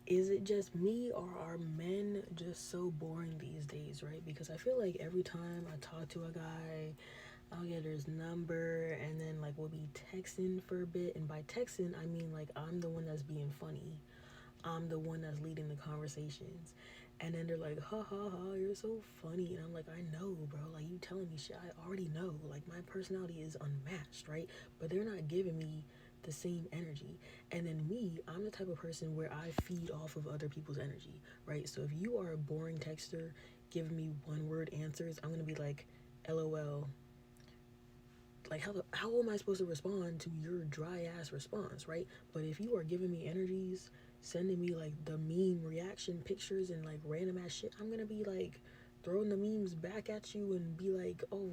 is it just me, or are men just so boring these days, right? Because I feel like every time I talk to a guy, I'll get his number, and then like we'll be texting for a bit. And by texting, I mean like I'm the one that's being funny, I'm the one that's leading the conversations. And then they're like, ha ha ha, you're so funny. And I'm like, I know, bro. Like, you telling me shit I already know. Like, my personality is unmatched, right? But they're not giving me the same energy. And then me, I'm the type of person where I feed off of other people's energy, right? So if you are a boring texter giving me one word answers, I'm gonna be like, LOL. Like, how am I supposed to respond to your dry ass response, right? But if you are giving me energies, sending me like the meme reaction pictures and like random ass shit, I'm gonna be like throwing the memes back at you and be like, oh,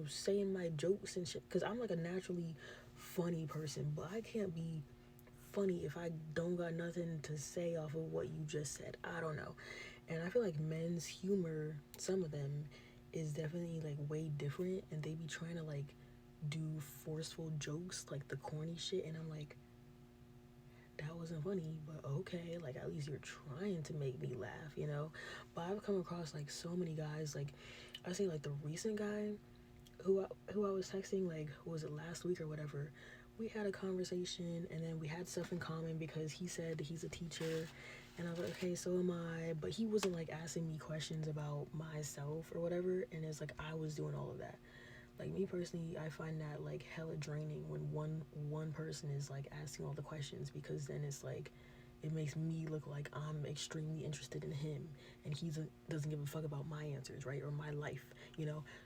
saying my jokes and shit. Cause I'm like a naturally funny person, but I can't be funny if I don't got nothing to say off of what you just said. I don't know. And I feel like men's humor, some of them, is definitely like way different, and they be trying to like do forceful jokes, like the corny shit, and I'm like, that wasn't funny, but okay, like at least you're trying to make me laugh. But I've come across like so many guys, like I say like the recent guy who I was texting, like was it last week or whatever. We had a conversation, and then we had stuff in common because he said he's a teacher, and I was like, okay, so am I. But he wasn't like asking me questions about myself or whatever, and it's like I was doing all of that. Like me personally, I find that like hella draining when one person is like asking all the questions, because then it's like it makes me look like I'm extremely interested in him, and he doesn't give a fuck about my answers, right, or my life.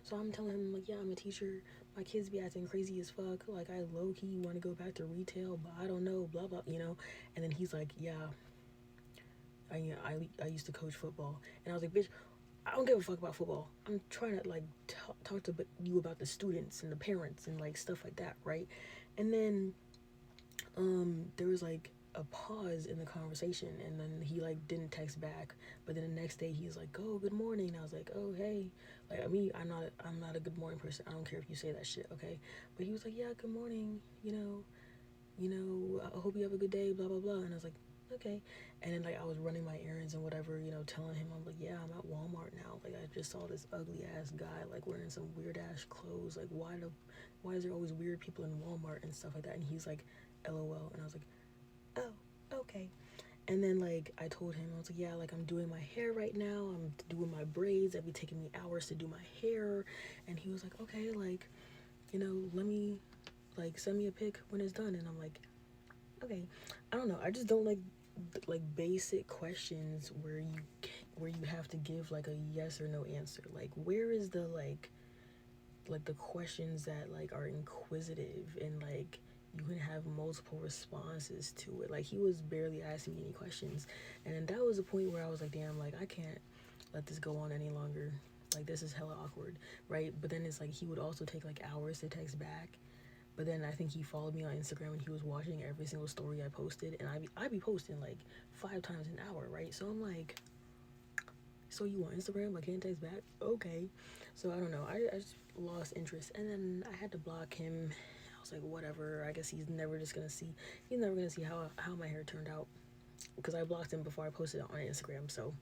So I'm telling him like, yeah, I'm a teacher. My kids be acting crazy as fuck. Like I low key want to go back to retail, but I don't know, blah blah. And then he's like, yeah, I used to coach football, and I was like, bitch, I don't give a fuck about football. I'm trying to like talk to you about the students and the parents and like stuff like that, right? And then there was like a pause in the conversation, and then he like didn't text back. But then the next day he's like, oh, good morning. And I was like, oh, hey. Like I'm not a good morning person. I don't care if you say that shit, okay? But he was like, yeah, good morning. I hope you have a good day, blah blah blah. And I was like, okay. And then like I was running my errands and whatever, telling him, I'm like, yeah, I'm at Walmart now. Like I just saw this ugly ass guy like wearing some weird ass clothes. Like why is there always weird people in Walmart and stuff like that? And he's like, LOL. And I was like, oh, okay. And then like I told him, I was like, yeah, like I'm doing my hair right now. I'm doing my braids. It'd be taking me hours to do my hair. And he was like, okay, like, let me like send me a pic when it's done. And I'm like, okay. I don't know. I just don't like basic questions where you have to give like a yes or no answer. Like where is the like the questions that like are inquisitive and like you can have multiple responses to it. Like he was barely asking me any questions, and that was a point where I was like, damn, like I can't let this go on any longer. Like this is hella awkward, right? But then it's like he would also take like hours to text back. But then I think he followed me on Instagram and he was watching every single story I posted, and I be posting like 5 times an hour, right? So I'm like, so you on Instagram? I can't text back. Okay. So I don't know. I just lost interest, and then I had to block him. I was like, whatever. I guess he's never gonna see how my hair turned out, because I blocked him before I posted it on Instagram. So